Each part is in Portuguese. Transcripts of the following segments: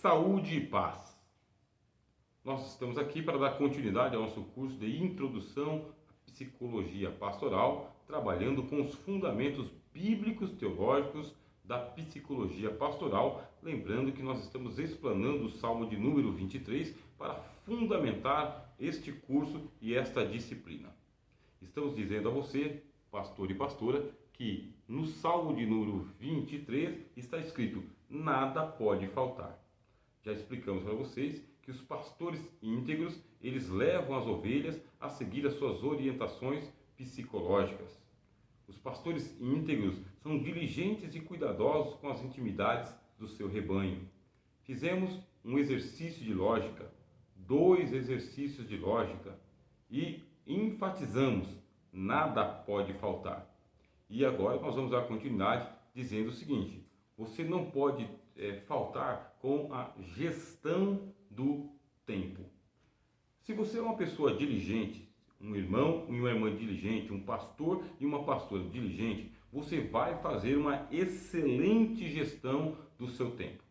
saúde e paz. Nós estamos aqui para dar continuidade ao nosso curso de Introdução à Psicologia Pastoral, trabalhando com os fundamentos bíblicos teológicos da psicologia pastoral, lembrando que nós estamos explanando o Salmo de número 23 para fundamentar este curso e esta disciplina. Estamos dizendo a você, pastor e pastora, que no Salmo de número 23 está escrito: nada pode faltar. Já explicamos para vocês que os pastores íntegros, eles levam as ovelhas a seguir as suas orientações psicológicas. Os pastores íntegros são diligentes e cuidadosos com as intimidades do seu rebanho. Fizemos um exercício de lógica, 2 exercícios de lógica e enfatizamos: nada pode faltar. E agora nós vamos dar continuidade dizendo o seguinte: você não pode faltar com a gestão do tempo. Se você é uma pessoa diligente, um irmão e uma irmã diligente, um pastor e uma pastora diligente, você vai fazer uma excelente gestão do seu tempo.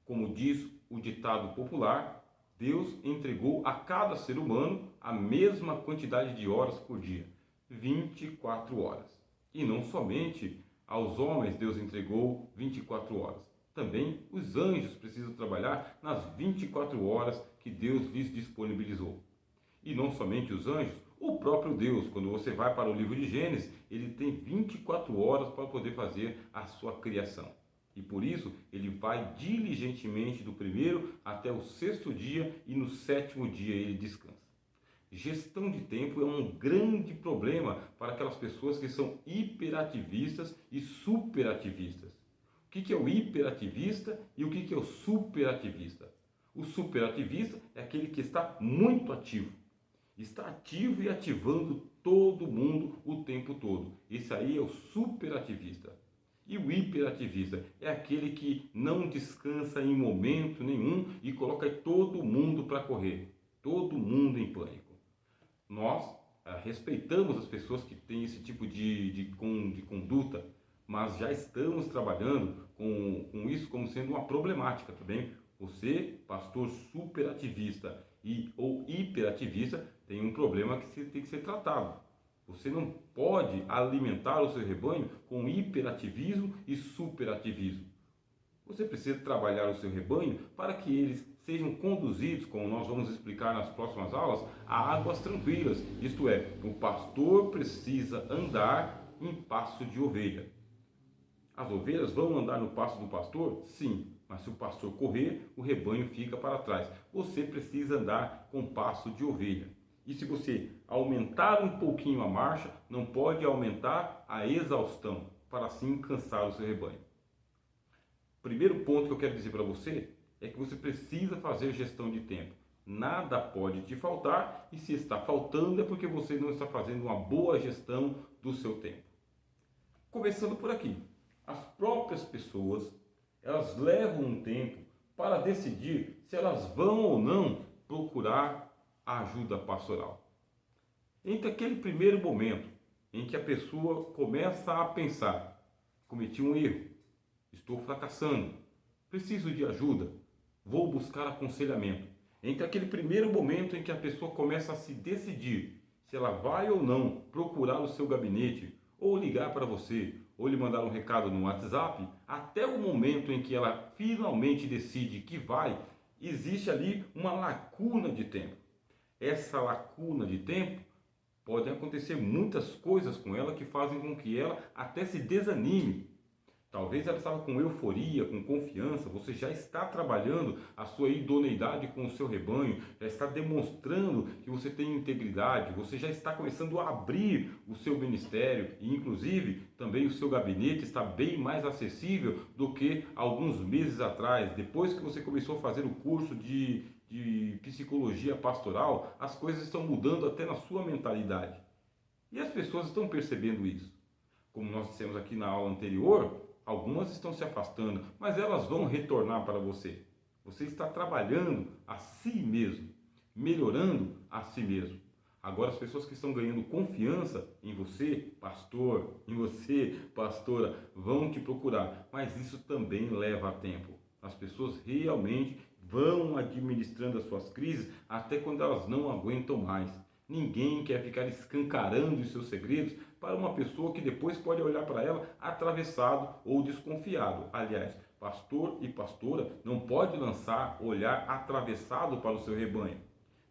Como diz o ditado popular, Deus entregou a cada ser humano a mesma quantidade de horas por dia, 24 horas. E não somente aos homens Deus entregou 24 horas. Também os anjos precisam trabalhar nas 24 horas que Deus lhes disponibilizou. E não somente os anjos, o próprio Deus, quando você vai para o livro de Gênesis, ele tem 24 horas para poder fazer a sua criação. E por isso, ele vai diligentemente do primeiro até o 6º dia e no 7º dia ele descansa. Gestão de tempo é um grande problema para aquelas pessoas que são hiperativistas e superativistas. O que é o hiperativista e o que é o superativista? O superativista é aquele que está muito ativo. Está ativo e ativando todo mundo o tempo todo. Esse aí é o superativista. E o hiperativista é aquele que não descansa em momento nenhum e coloca todo mundo para correr. Todo mundo em pânico. Nós respeitamos as pessoas que têm esse tipo de conduta, mas já estamos trabalhando com isso como sendo uma problemática, tá bem? Você, pastor superativista ou hiperativista, tem um problema que tem que ser tratado. Você não pode alimentar o seu rebanho com hiperativismo e superativismo. Você precisa trabalhar o seu rebanho para que eles sejam conduzidos, como nós vamos explicar nas próximas aulas, a águas tranquilas. Isto é, o pastor precisa andar em passo de ovelha. As ovelhas vão andar no passo do pastor? Sim, mas se o pastor correr, o rebanho fica para trás. Você precisa andar com passo de ovelha. E se você aumentar um pouquinho a marcha, não pode aumentar a exaustão, para assim cansar o seu rebanho. Primeiro ponto que eu quero dizer para você é que você precisa fazer gestão de tempo. Nada pode te faltar, e se está faltando é porque você não está fazendo uma boa gestão do seu tempo. Começando por aqui. As próprias pessoas, elas levam um tempo para decidir se elas vão ou não procurar a ajuda pastoral. Entre aquele primeiro momento em que a pessoa começa a pensar: cometi um erro, estou fracassando, preciso de ajuda, vou buscar aconselhamento. Entre aquele primeiro momento em que a pessoa começa a se decidir se ela vai ou não procurar o seu gabinete, ou ligar para você, ou lhe mandar um recado no WhatsApp, até o momento em que ela finalmente decide que vai, existe ali uma lacuna de tempo. Essa lacuna de tempo pode acontecer muitas coisas com ela que fazem com que ela até se desanime. Talvez ela estava com euforia, com confiança, você já está trabalhando a sua idoneidade com o seu rebanho, já está demonstrando que você tem integridade, você já está começando a abrir o seu ministério e inclusive também o seu gabinete está bem mais acessível do que alguns meses atrás. Depois que você começou a fazer o curso de psicologia pastoral, as coisas estão mudando até na sua mentalidade. E as pessoas estão percebendo isso. Como nós dissemos aqui na aula anterior, algumas estão se afastando, mas elas vão retornar para você. Você está trabalhando a si mesmo, melhorando a si mesmo. Agora, as pessoas que estão ganhando confiança em você, pastor, em você, pastora, vão te procurar. Mas isso também leva tempo. As pessoas realmente vão administrando as suas crises até quando elas não aguentam mais. Ninguém quer ficar escancarando os seus segredos para uma pessoa que depois pode olhar para ela atravessado ou desconfiado. Aliás, pastor e pastora não pode lançar olhar atravessado para o seu rebanho.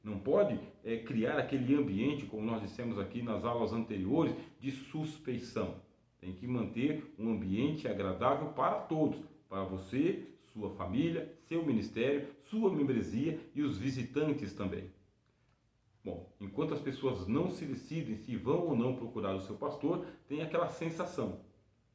Não pode criar aquele ambiente, como nós dissemos aqui nas aulas anteriores, de suspeição. Tem que manter um ambiente agradável para todos, para você, sua família, seu ministério, sua membresia e os visitantes também. Bom, enquanto as pessoas não se decidem se vão ou não procurar o seu pastor, tem aquela sensação.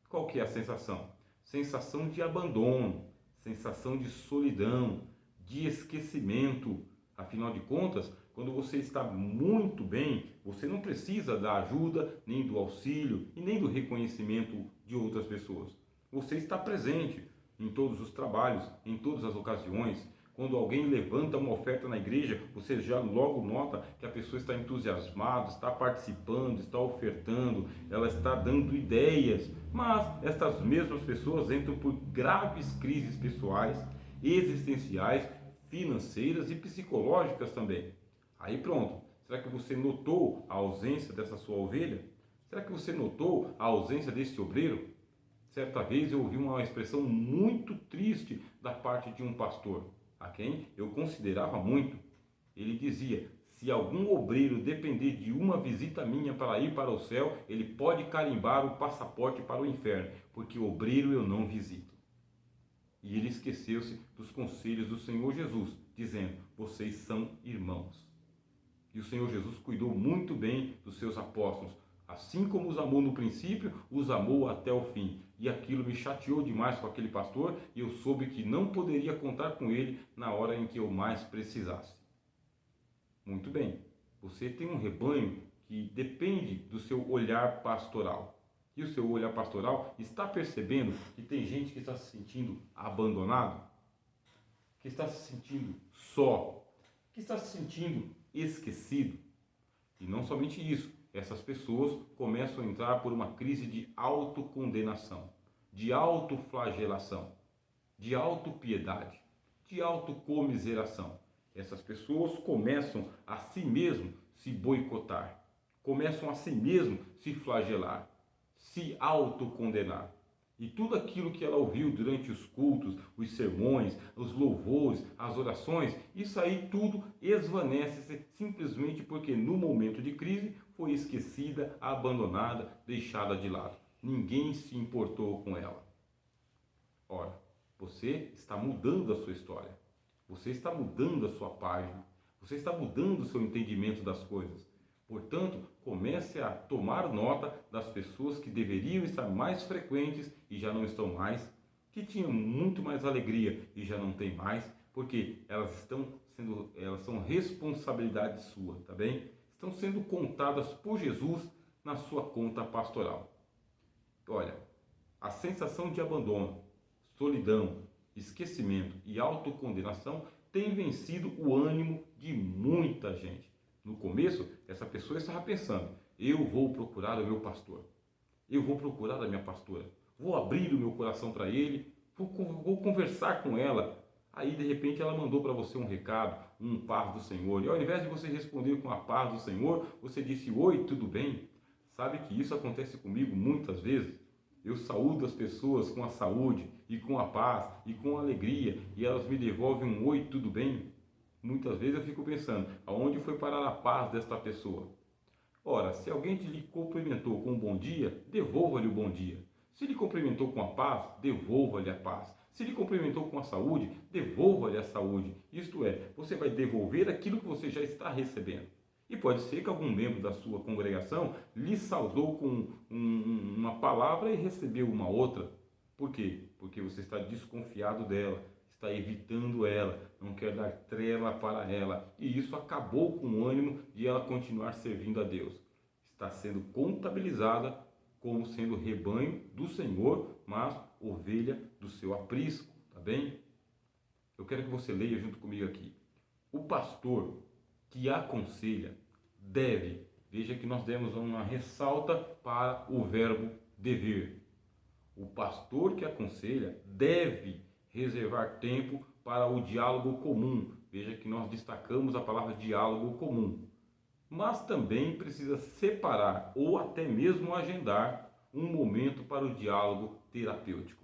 Qual que é a sensação? Sensação de abandono, sensação de solidão, de esquecimento. Afinal de contas, quando você está muito bem, você não precisa da ajuda, nem do auxílio e nem do reconhecimento de outras pessoas. Você está presente em todos os trabalhos, em todas as ocasiões. Quando alguém levanta uma oferta na igreja, você já logo nota que a pessoa está entusiasmada, está participando, está ofertando, ela está dando ideias. Mas estas mesmas pessoas entram por graves crises pessoais, existenciais, financeiras e psicológicas também. Aí pronto, será que você notou a ausência dessa sua ovelha? Será que você notou a ausência desse obreiro? Certa vez eu ouvi uma expressão muito triste da parte de um pastor, a quem eu considerava muito. Ele dizia: se algum obreiro depender de uma visita minha para ir para o céu, ele pode carimbar o passaporte para o inferno, porque obreiro eu não visito. E ele esqueceu-se dos conselhos do Senhor Jesus, dizendo: vocês são irmãos. E o Senhor Jesus cuidou muito bem dos seus apóstolos. Assim como os amou no princípio, os amou até o fim. E aquilo me chateou demais com aquele pastor, e eu soube que não poderia contar com ele na hora em que eu mais precisasse. Muito bem, você tem um rebanho que depende do seu olhar pastoral. E o seu olhar pastoral está percebendo que tem gente que está se sentindo abandonado, que está se sentindo só, que está se sentindo esquecido. E não somente isso, essas pessoas começam a entrar por uma crise de autocondenação, de autoflagelação, de autopiedade, de autocomiseração. Essas pessoas começam a si mesmo se boicotar, começam a si mesmo se flagelar, se autocondenar. E tudo aquilo que ela ouviu durante os cultos, os sermões, os louvores, as orações, isso aí tudo esvanece simplesmente porque no momento de crise foi esquecida, abandonada, deixada de lado. Ninguém se importou com ela. Ora, você está mudando a sua história. Você está mudando a sua página. Você está mudando o seu entendimento das coisas. Portanto, comece a tomar nota das pessoas que deveriam estar mais frequentes e já não estão mais, que tinham muito mais alegria e já não tem mais, porque elas são responsabilidade sua, tá bem? Estão sendo contadas por Jesus na sua conta pastoral. Olha, a sensação de abandono, solidão, esquecimento e autocondenação tem vencido o ânimo de muita gente. No começo, essa pessoa estava pensando: eu vou procurar o meu pastor, eu vou procurar a minha pastora, vou abrir o meu coração para ele, vou conversar com ela. Aí, de repente, ela mandou para você um recado, um paz do Senhor. E ao invés de você responder com a paz do Senhor, você disse: oi, tudo bem? Sabe que isso acontece comigo muitas vezes? Eu saúdo as pessoas com a saúde e com a paz e com a alegria e elas me devolvem um oi, tudo bem? Muitas vezes eu fico pensando: aonde foi parar a paz desta pessoa? Ora, se alguém lhe cumprimentou com um bom dia, devolva-lhe o bom dia. Se lhe cumprimentou com a paz, devolva-lhe a paz. Se lhe cumprimentou com a saúde, devolva-lhe a saúde. Isto é, você vai devolver aquilo que você já está recebendo. E pode ser que algum membro da sua congregação lhe saudou com uma palavra e recebeu uma outra. Por quê? Porque você está desconfiado dela, está evitando ela, não quer dar trela para ela. E isso acabou com o ânimo de ela continuar servindo a Deus. Está sendo contabilizada como sendo rebanho do Senhor, mas ovelha do seu aprisco, tá bem? Eu quero que você leia junto comigo aqui. O pastor que aconselha deve, veja que nós demos uma ressalta para o verbo dever. O pastor que aconselha deve reservar tempo para o diálogo comum. Veja que nós destacamos a palavra diálogo comum. Mas também precisa separar ou até mesmo agendar um momento para o diálogo terapêutico.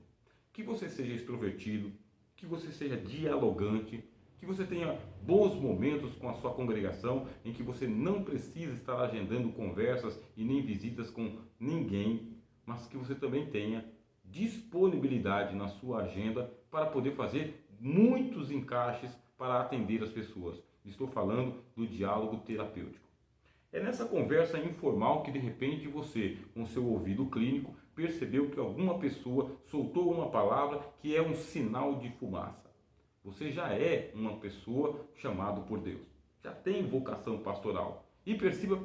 Que você seja extrovertido, que você seja dialogante, que você tenha bons momentos com a sua congregação, em que você não precisa estar agendando conversas e nem visitas com ninguém, mas que você também tenha disponibilidade na sua agenda para poder fazer muitos encaixes para atender as pessoas. Estou falando do diálogo terapêutico. É nessa conversa informal que de repente você, com seu ouvido clínico, percebeu que alguma pessoa soltou uma palavra que é um sinal de fumaça. Você já é uma pessoa chamada por Deus, já tem vocação pastoral e precisa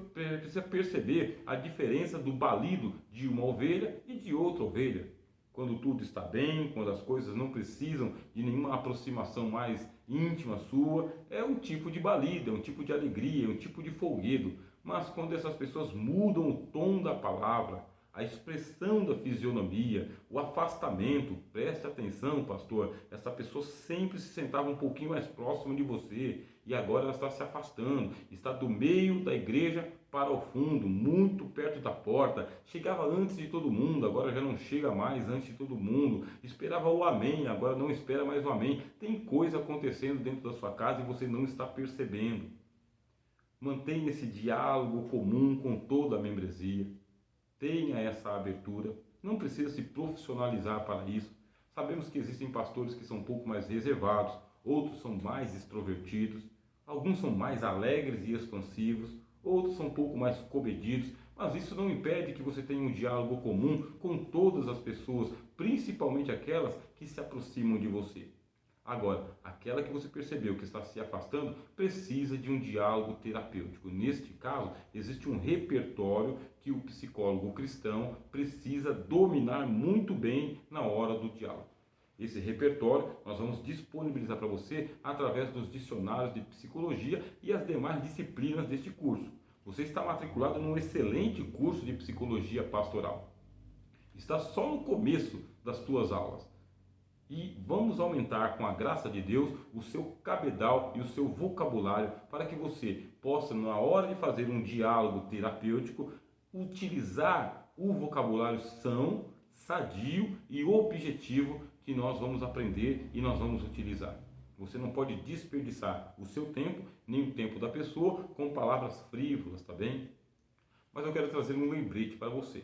perceber a diferença do balido de uma ovelha e de outra ovelha. Quando tudo está bem, quando as coisas não precisam de nenhuma aproximação mais íntima sua, é um tipo de balido, é um tipo de alegria, é um tipo de folguedo. Mas quando essas pessoas mudam o tom da palavra, a expressão da fisionomia, o afastamento, preste atenção, pastor, essa pessoa sempre se sentava um pouquinho mais próximo de você e agora ela está se afastando, está do meio da igreja para o fundo, muito perto da porta, chegava antes de todo mundo, agora já não chega mais antes de todo mundo, esperava o amém, agora não espera mais o amém. Tem coisa acontecendo dentro da sua casa e você não está percebendo. Mantenha esse diálogo comum com toda a membresia. Tenha essa abertura. Não precisa se profissionalizar para isso. Sabemos que existem pastores que são um pouco mais reservados, outros são mais extrovertidos, alguns são mais alegres e expansivos, outros são um pouco mais comedidos, mas isso não impede que você tenha um diálogo comum com todas as pessoas, principalmente aquelas que se aproximam de você. Agora, aquela que você percebeu que está se afastando precisa de um diálogo terapêutico. Neste caso, existe um repertório que o psicólogo cristão precisa dominar muito bem na hora do diálogo. Esse repertório nós vamos disponibilizar para você através dos dicionários de psicologia e as demais disciplinas deste curso. Você está matriculado num excelente curso de psicologia pastoral. Está só no começo das suas aulas. E vamos aumentar, com a graça de Deus, o seu cabedal e o seu vocabulário para que você possa, na hora de fazer um diálogo terapêutico, utilizar o vocabulário são, sadio e objetivo que nós vamos aprender e nós vamos utilizar. Você não pode desperdiçar o seu tempo, nem o tempo da pessoa, com palavras frívolas, tá bem? Mas eu quero trazer um lembrete para você.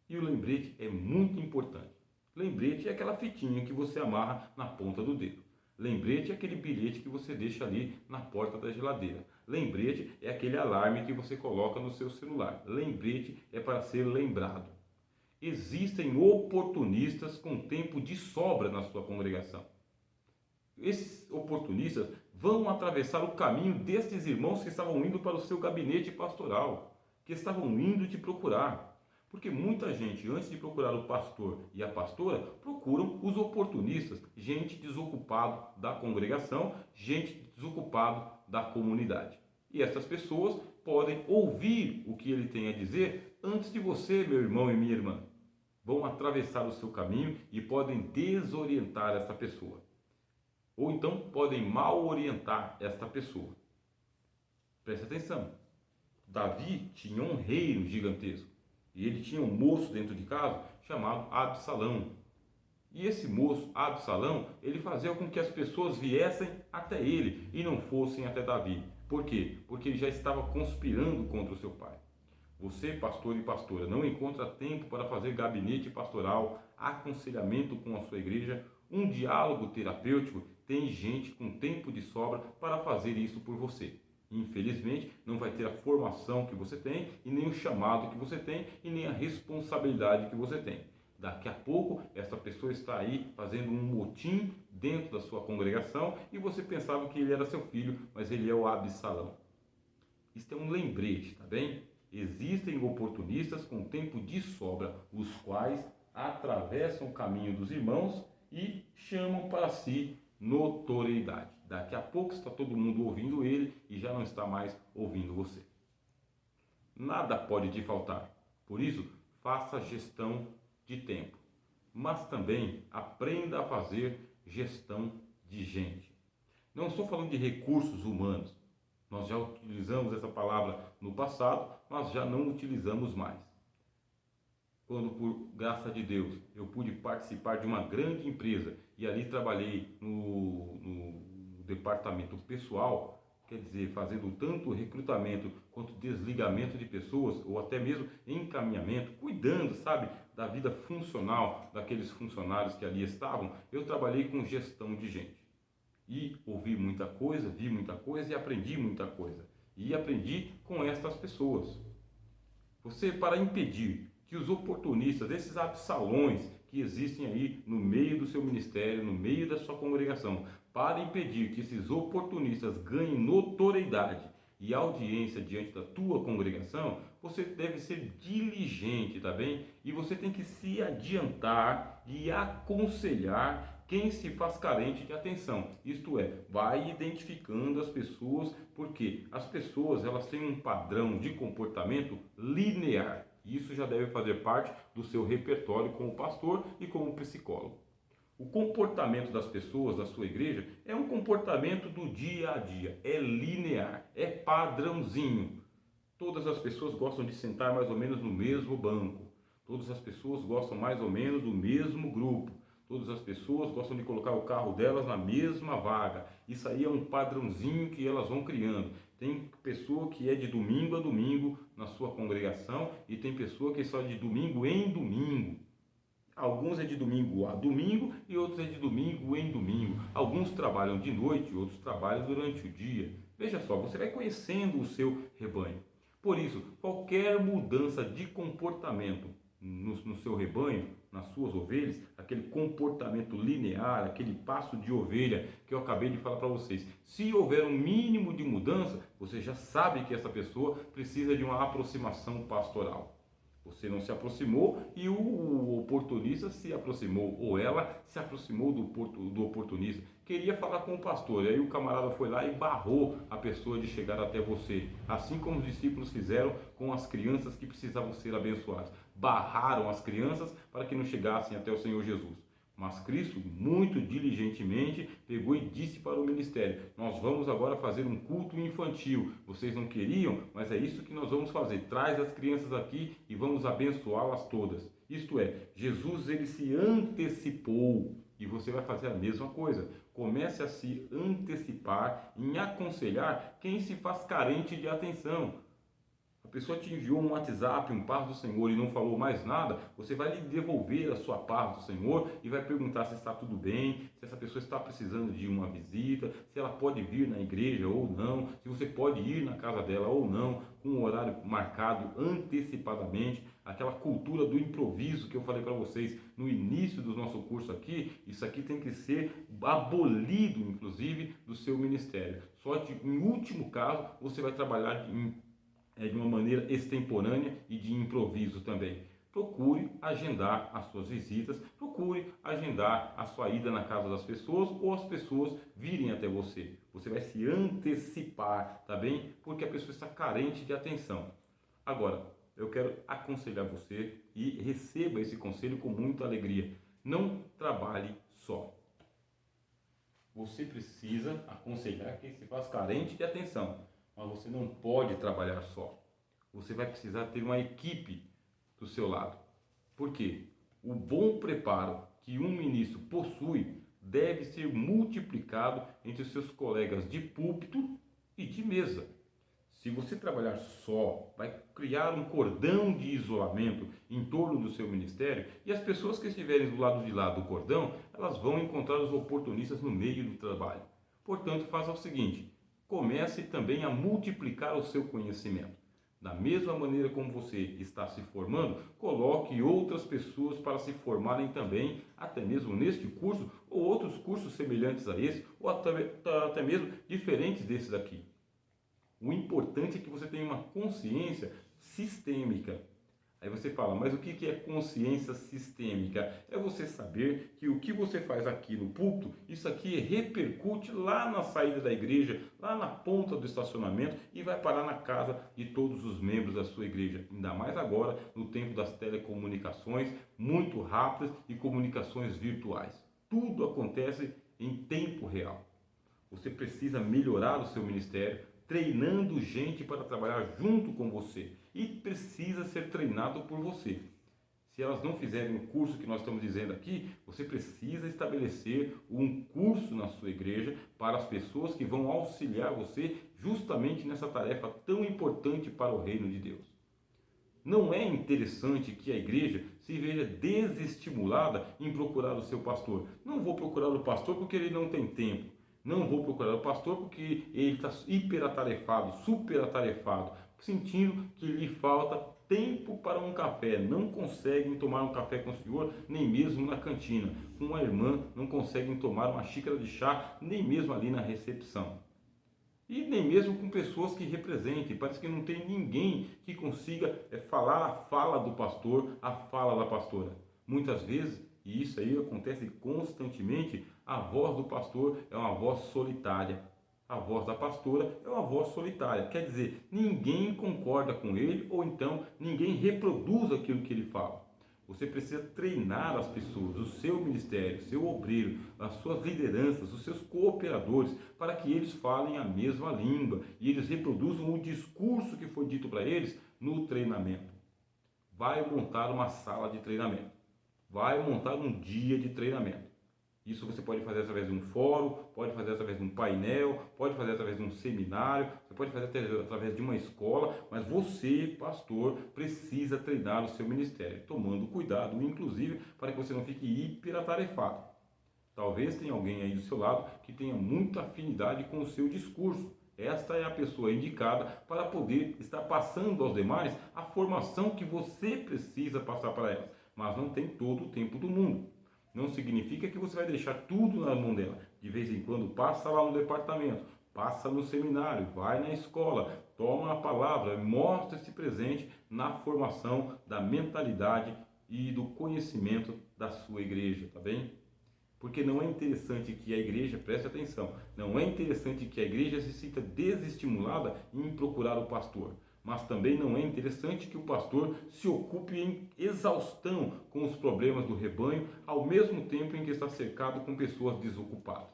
E o lembrete é muito importante. Lembrete é aquela fitinha que você amarra na ponta do dedo. Lembrete é aquele bilhete que você deixa ali na porta da geladeira. Lembrete é aquele alarme que você coloca no seu celular. Lembrete é para ser lembrado. Existem oportunistas com tempo de sobra na sua congregação. Esses oportunistas vão atravessar o caminho destes irmãos que estavam indo para o seu gabinete pastoral, que estavam indo te procurar. Porque muita gente, antes de procurar o pastor e a pastora, procuram os oportunistas, gente desocupada da congregação, gente desocupada da comunidade. E essas pessoas podem ouvir o que ele tem a dizer antes de você, meu irmão e minha irmã. Vão atravessar o seu caminho e podem desorientar esta pessoa. Ou então podem mal orientar esta pessoa. Preste atenção. Davi tinha um reino gigantesco. E ele tinha um moço dentro de casa chamado Absalão. E esse moço, Absalão, ele fazia com que as pessoas viessem até ele e não fossem até Davi. Por quê? Porque ele já estava conspirando contra o seu pai. Você, pastor e pastora, não encontra tempo para fazer gabinete pastoral, aconselhamento com a sua igreja, um diálogo terapêutico? Tem gente com tempo de sobra para fazer isso por você. Infelizmente, não vai ter a formação que você tem, e nem o chamado que você tem, e nem a responsabilidade que você tem. Daqui a pouco, essa pessoa está aí fazendo um motim dentro da sua congregação e você pensava que ele era seu filho, mas ele é o Absalão. Isto é um lembrete, tá bem? Existem oportunistas com tempo de sobra, os quais atravessam o caminho dos irmãos e chamam para si notoriedade. Daqui a pouco está todo mundo ouvindo ele e já não está mais ouvindo você. Nada pode te faltar. Por isso, faça gestão de tempo. Mas também aprenda a fazer gestão de gente. Não estou falando de recursos humanos. Nós já utilizamos essa palavra no passado, mas já não utilizamos mais. Quando, por graça de Deus, eu pude participar de uma grande empresa e ali trabalhei no departamento pessoal, quer dizer, fazendo tanto recrutamento quanto desligamento de pessoas, ou até mesmo encaminhamento, cuidando, sabe, da vida funcional daqueles funcionários que ali estavam, eu trabalhei com gestão de gente. E ouvi muita coisa, vi muita coisa e aprendi muita coisa. E aprendi com estas pessoas. Você, para impedir que os oportunistas, esses absalões que existem aí no meio do seu ministério, no meio da sua congregação, para impedir que esses oportunistas ganhem notoriedade e audiência diante da tua congregação, você deve ser diligente, tá bem? E você tem que se adiantar e aconselhar quem se faz carente de atenção. Isto é, vai identificando as pessoas, porque as pessoas elas têm um padrão de comportamento linear. Isso já deve fazer parte do seu repertório como pastor e como psicólogo. O comportamento das pessoas da sua igreja é um comportamento do dia a dia, é linear, é padrãozinho. Todas as pessoas gostam de sentar mais ou menos no mesmo banco. Todas as pessoas gostam mais ou menos do mesmo grupo. Todas as pessoas gostam de colocar o carro delas na mesma vaga. Isso aí é um padrãozinho que elas vão criando. Tem pessoa que é de domingo a domingo na sua congregação e tem pessoa que é só de domingo em domingo. Alguns é de domingo a domingo e outros é de domingo em domingo. Alguns trabalham de noite, outros trabalham durante o dia. Veja só, você vai conhecendo o seu rebanho. Por isso, qualquer mudança de comportamento no seu rebanho, nas suas ovelhas, aquele comportamento linear, aquele passo de ovelha que eu acabei de falar para vocês, se houver um mínimo de mudança, você já sabe que essa pessoa precisa de uma aproximação pastoral. Você não se aproximou e o oportunista se aproximou, ou ela se aproximou do oportunista. Queria falar com o pastor, e aí o camarada foi lá e barrou a pessoa de chegar até você. Assim como os discípulos fizeram com as crianças que precisavam ser abençoadas. Barraram as crianças para que não chegassem até o Senhor Jesus. Mas Cristo, muito diligentemente, pegou e disse para o ministério: nós vamos agora fazer um culto infantil. Vocês não queriam, mas é isso que nós vamos fazer. Traz as crianças aqui e vamos abençoá-las todas. Isto é, Jesus ele se antecipou e você vai fazer a mesma coisa. Comece a se antecipar em aconselhar quem se faz carente de atenção. A pessoa te enviou um WhatsApp, um paz do Senhor e não falou mais nada, você vai lhe devolver a sua paz do Senhor e vai perguntar se está tudo bem, se essa pessoa está precisando de uma visita, se ela pode vir na igreja ou não, se você pode ir na casa dela ou não, com um horário marcado antecipadamente. Aquela cultura do improviso que eu falei para vocês no início do nosso curso aqui, isso aqui tem que ser abolido, inclusive, do seu ministério. Só que, em último caso, você vai trabalhar de uma maneira extemporânea e de improviso também. Procure agendar as suas visitas, procure agendar a sua ida na casa das pessoas ou as pessoas virem até você. Você vai se antecipar, tá bem? Porque a pessoa está carente de atenção. Agora, eu quero aconselhar você e receba esse conselho com muita alegria. Não trabalhe só. Você precisa aconselhar quem se faz carente de atenção. Mas você não pode trabalhar só. Você vai precisar ter uma equipe do seu lado. Por quê? O bom preparo que um ministro possui deve ser multiplicado entre os seus colegas de púlpito e de mesa. Se você trabalhar só, vai criar um cordão de isolamento em torno do seu ministério e as pessoas que estiverem do lado de lá do cordão, elas vão encontrar os oportunistas no meio do trabalho. Portanto, faça o seguinte: comece também a multiplicar o seu conhecimento. Da mesma maneira como você está se formando, coloque outras pessoas para se formarem também, até mesmo neste curso, ou outros cursos semelhantes a esse, ou até mesmo diferentes desses aqui. O importante é que você tenha uma consciência sistêmica. Aí você fala, mas o que é consciência sistêmica? É você saber que o que você faz aqui no púlpito, isso aqui repercute lá na saída da igreja, lá na ponta do estacionamento e vai parar na casa de todos os membros da sua igreja. Ainda mais agora, no tempo das telecomunicações, muito rápidas e comunicações virtuais. tudo acontece em tempo real. Você precisa melhorar o seu ministério, treinando gente para trabalhar junto com você. E precisa ser treinado por você. Se elas não fizerem o curso que nós estamos dizendo aqui, você precisa estabelecer um curso na sua igreja para as pessoas que vão auxiliar você justamente nessa tarefa tão importante para o reino de Deus. Não é interessante que a igreja se veja desestimulada em procurar o seu pastor. Não vou procurar o pastor porque ele não tem tempo. Não vou procurar o pastor porque ele está hiperatarefado, superatarefado, sentindo que lhe falta tempo para um café. Não conseguem tomar um café com o Senhor, nem mesmo na cantina. Com uma irmã, não conseguem tomar uma xícara de chá, nem mesmo ali na recepção. E nem mesmo com pessoas que representem. Parece que não tem ninguém que consiga falar a fala do pastor, a fala da pastora. Muitas vezes, e isso aí acontece constantemente, a voz do pastor é uma voz solitária. A voz da pastora é uma voz solitária. Quer dizer, ninguém concorda com ele ou então ninguém reproduz aquilo que ele fala. Você precisa treinar as pessoas, o seu ministério, o seu obreiro, as suas lideranças, os seus cooperadores, para que eles falem a mesma língua e eles reproduzam o discurso que foi dito para eles no treinamento. Vai montar uma sala de treinamento. Vai montar um dia de treinamento. Isso você pode fazer através de um fórum, pode fazer através de um painel, pode fazer através de um seminário, você pode fazer através de uma escola, mas você, pastor, precisa treinar o seu ministério, tomando cuidado, inclusive, para que você não fique hiperatarefado. Talvez tenha alguém aí do seu lado que tenha muita afinidade com o seu discurso. Esta é a pessoa indicada para poder estar passando aos demais a formação que você precisa passar para elas, mas não tem todo o tempo do mundo. Não significa que você vai deixar tudo na mão dela. De vez em quando passa lá no departamento, passa no seminário, vai na escola, toma a palavra, mostra-se presente na formação da mentalidade e do conhecimento da sua igreja, tá bem? Porque não é interessante que a igreja, preste atenção, não é interessante que a igreja se sinta desestimulada em procurar o pastor. Mas também não é interessante que o pastor se ocupe em exaustão com os problemas do rebanho, ao mesmo tempo em que está cercado com pessoas desocupadas.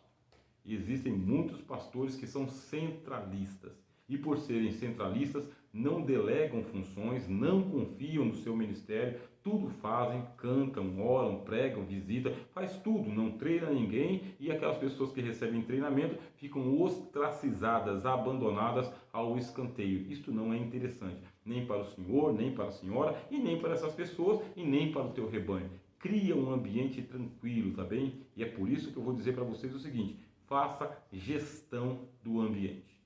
Existem muitos pastores que são centralistas e, por serem centralistas, não delegam funções, não confiam no seu ministério, tudo fazem, cantam, oram, pregam, visitam, faz tudo, não treina ninguém e aquelas pessoas que recebem treinamento ficam ostracizadas, abandonadas ao escanteio. Isto não é interessante, nem para o senhor, nem para a senhora e nem para essas pessoas e nem para o teu rebanho. Cria um ambiente tranquilo, tá bem? E é por isso que eu vou dizer para vocês o seguinte: faça gestão do ambiente.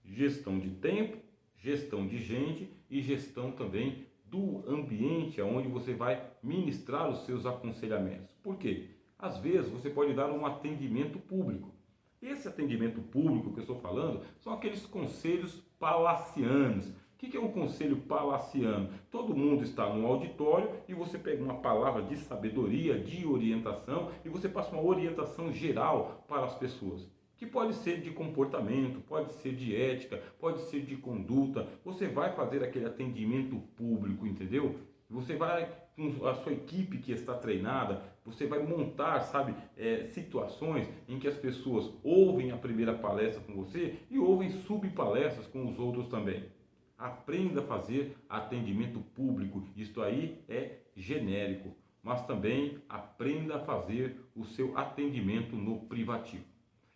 Gestão de tempo, gestão de gente e gestão também do ambiente onde você vai ministrar os seus aconselhamentos. Por quê? Às vezes você pode dar um atendimento público. Esse atendimento público que eu estou falando são aqueles conselhos palacianos. O que é um conselho palaciano? Todo mundo está no auditório e você pega uma palavra de sabedoria, de orientação e você passa uma orientação geral para as pessoas. Que pode ser de comportamento, pode ser de ética, pode ser de conduta. Você vai fazer aquele atendimento público, entendeu? Você vai, com a sua equipe que está treinada, você vai montar, situações em que as pessoas ouvem a primeira palestra com você e ouvem subpalestras com os outros também. Aprenda a fazer atendimento público, isto aí é genérico, mas também aprenda a fazer o seu atendimento no privativo.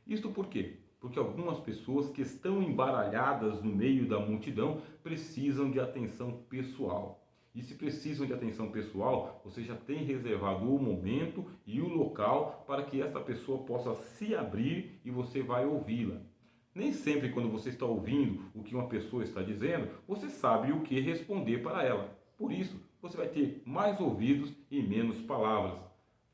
Isto por quê? Porque algumas pessoas que estão embaralhadas no meio da multidão precisam de atenção pessoal. E se precisam de atenção pessoal, você já tem reservado o momento e o local para que essa pessoa possa se abrir e você vai ouvi-la. Nem sempre quando você está ouvindo o que uma pessoa está dizendo, você sabe o que responder para ela. Por isso, você vai ter mais ouvidos e menos palavras.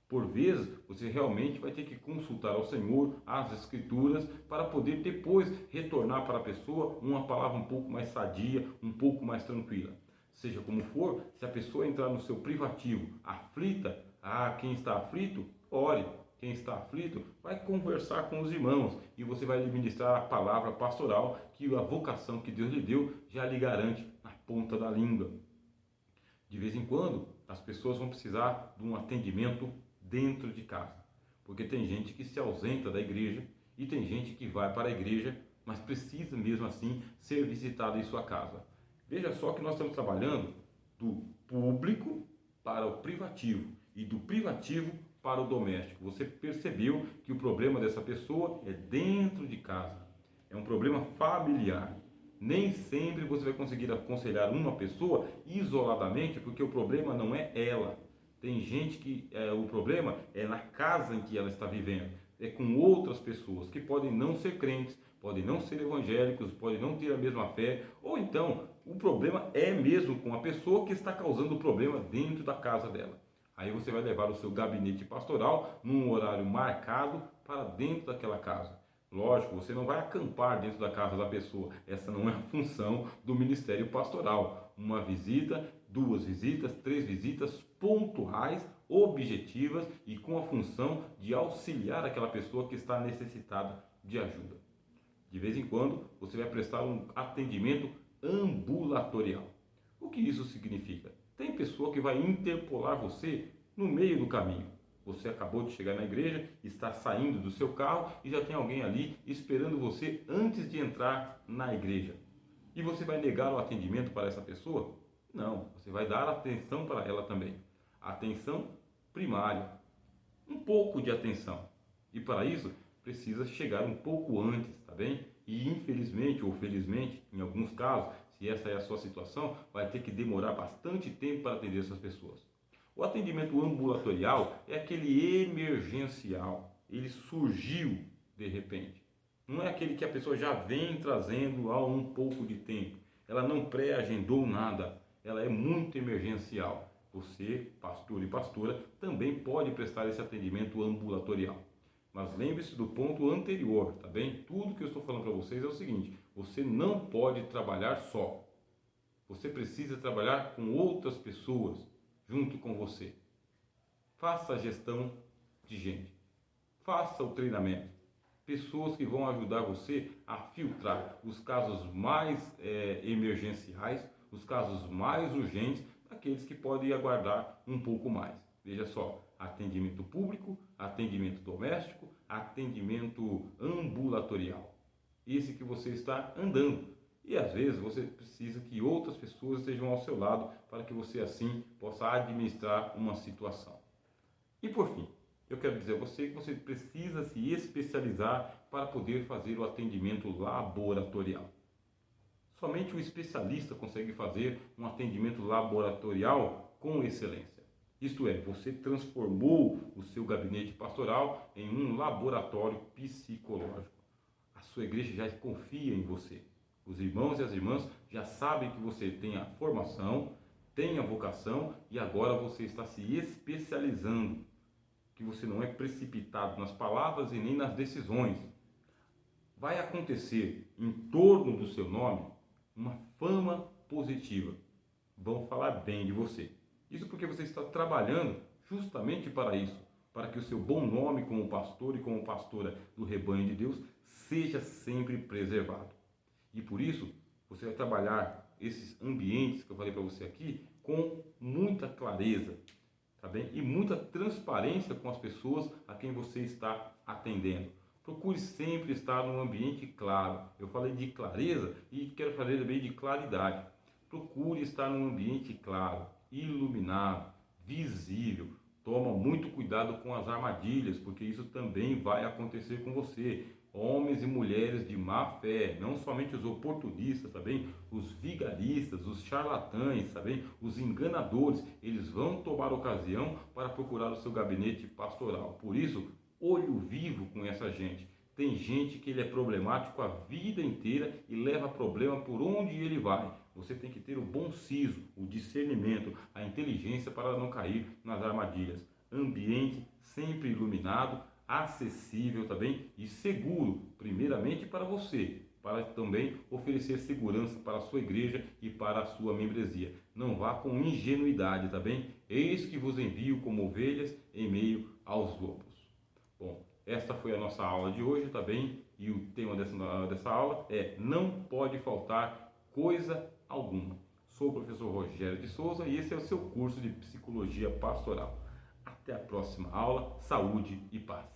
Por vezes, você realmente vai ter que consultar ao Senhor, as Escrituras, para poder depois retornar para a pessoa uma palavra um pouco mais sadia, um pouco mais tranquila. Seja como for, se a pessoa entrar no seu privativo aflita, quem está aflito, ore. Quem está aflito, vai conversar com os irmãos e você vai lhe ministrar a palavra pastoral que a vocação que Deus lhe deu já lhe garante na ponta da língua. De vez em quando, as pessoas vão precisar de um atendimento dentro de casa. porque tem gente que se ausenta da igreja e tem gente que vai para a igreja, mas precisa mesmo assim ser visitada em sua casa. Veja só que nós estamos trabalhando do público para o privativo e do privativo para o doméstico. Você percebeu que o problema dessa pessoa é dentro de casa, é um problema familiar. Nem sempre você vai conseguir aconselhar uma pessoa isoladamente, porque o problema não é ela. Tem gente que o problema é na casa em que ela está vivendo, é com outras pessoas que podem não ser crentes, podem não ser evangélicos, podem não ter a mesma fé, ou então o problema é mesmo com a pessoa que está causando o problema dentro da casa dela. Aí você vai levar o seu gabinete pastoral num horário marcado para dentro daquela casa. Lógico, você não vai acampar dentro da casa da pessoa. Essa não é a função do ministério pastoral. Uma visita, 2 visitas, 3 visitas pontuais, objetivas e com a função de auxiliar aquela pessoa que está necessitada de ajuda. De vez em quando, você vai prestar um atendimento ambulatorial. O que isso significa? Tem pessoa que vai interpolar você no meio do caminho. Você acabou de chegar na igreja, está saindo do seu carro e já tem alguém ali esperando você antes de entrar na igreja. E você vai negar o atendimento para essa pessoa? Não, você vai dar atenção para ela também. Atenção primária. Um pouco de atenção. E para isso, precisa chegar um pouco antes, tá bem? E infelizmente ou felizmente, em alguns casos, se essa é a sua situação, vai ter que demorar bastante tempo para atender essas pessoas. O atendimento ambulatorial é aquele emergencial. Ele surgiu de repente. Não é aquele que a pessoa já vem trazendo há um pouco de tempo. Ela não pré-agendou nada. Ela é muito emergencial. Você, pastor e pastora, também pode prestar esse atendimento ambulatorial. Mas lembre-se do ponto anterior, tá bem? Tudo que eu estou falando para vocês é o seguinte: você não pode trabalhar só. Você precisa trabalhar com outras pessoas junto com você. Faça a gestão de gente. Faça o treinamento. Pessoas que vão ajudar você a filtrar os casos mais emergenciais, os casos mais urgentes, aqueles que podem aguardar um pouco mais. Veja só, atendimento público, atendimento doméstico, atendimento ambulatorial. Esse que você está andando. E às vezes você precisa que outras pessoas estejam ao seu lado para que você assim possa administrar uma situação. E por fim, eu quero dizer a você que você precisa se especializar para poder fazer o atendimento laboratorial. Somente o especialista consegue fazer um atendimento laboratorial com excelência. Isto é, você transformou o seu gabinete pastoral em um laboratório psicológico. A sua igreja já confia em você. Os irmãos e as irmãs já sabem que você tem a formação, tem a vocação e agora você está se especializando. Que você não é precipitado nas palavras e nem nas decisões. Vai acontecer em torno do seu nome uma fama positiva. Vão falar bem de você. Isso porque você está trabalhando justamente para isso, para que o seu bom nome como pastor e como pastora do rebanho de Deus seja sempre preservado. E por isso, você vai trabalhar esses ambientes que eu falei para você aqui com muita clareza, tá bem? E muita transparência com as pessoas a quem você está atendendo. Procure sempre estar num ambiente claro. Eu falei de clareza e quero falar também de claridade. Procure estar num ambiente claro, iluminado, visível. Toma muito cuidado com as armadilhas, porque isso também vai acontecer com você. Homens e mulheres de má fé, não somente os oportunistas, tá bem? Os vigaristas, os charlatães, tá bem? Os enganadores, eles vão tomar ocasião para procurar o seu gabinete pastoral. Por isso, olho vivo com essa gente. Tem gente que ele é problemático a vida inteira e leva problema por onde ele vai. Você tem que ter o bom siso, o discernimento, a inteligência para não cair nas armadilhas. Ambiente sempre iluminado, acessível também e seguro, primeiramente para você, para também oferecer segurança para a sua igreja e para a sua membresia. Não vá com ingenuidade, tá bem? Eis que vos envio como ovelhas em meio aos lobos. Bom, esta foi a nossa aula de hoje, tá bem? E o tema dessa aula é: não pode faltar coisa alguma. Sou o professor Rogério de Souza e esse é o seu curso de Psicologia Pastoral. Até a próxima aula. Saúde e paz.